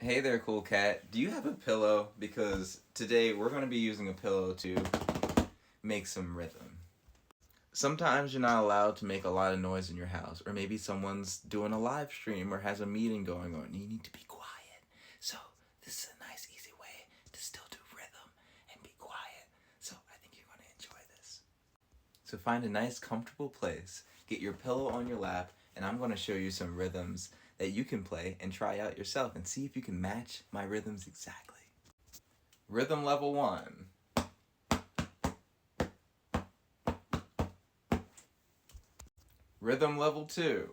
Hey there, cool cat. Do you have a pillow? Because today we're going to be using a pillow to make some rhythm. Sometimes you're not allowed to make a lot of noise in your house, or maybe someone's doing a live stream or has a meeting going on. You need to be quiet. So, this is a nice, easy way to still do rhythm and be quiet. So, I think you're going to enjoy this. So, find a nice, comfortable place, get your pillow on your lap, and I'm going to show you some rhythms that you can play and try out yourself and see if you can match my rhythms exactly. Rhythm level 1. Rhythm level 2.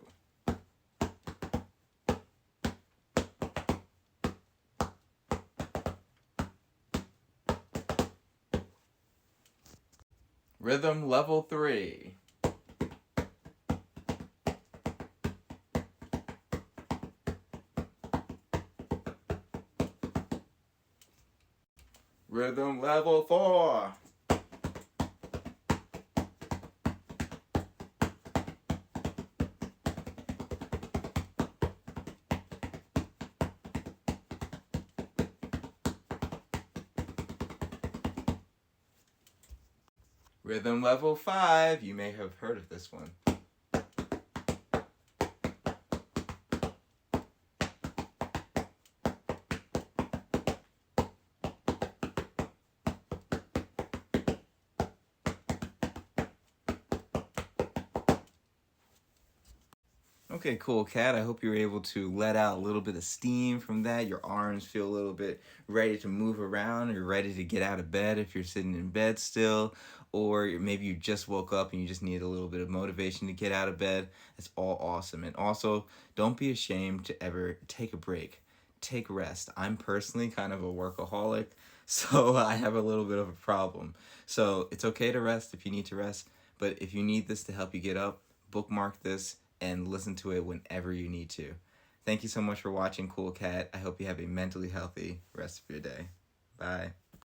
Rhythm level 3. Rhythm level 4. Rhythm level 5. You may have heard of this one. Okay, cool, cat. I hope you're able to let out a little bit of steam from that. Your arms feel a little bit ready to move around. You're ready to get out of bed if you're sitting in bed still, or maybe you just woke up and you just need a little bit of motivation to get out of bed. That's all awesome. And also, don't be ashamed to ever take a break. Take rest. I'm personally kind of a workaholic, so I have a little bit of a problem. So it's okay to rest if you need to rest, but if you need this to help you get up, bookmark this and listen to it whenever you need to. Thank you so much for watching, Cool Cat. I hope you have a mentally healthy rest of your day. Bye.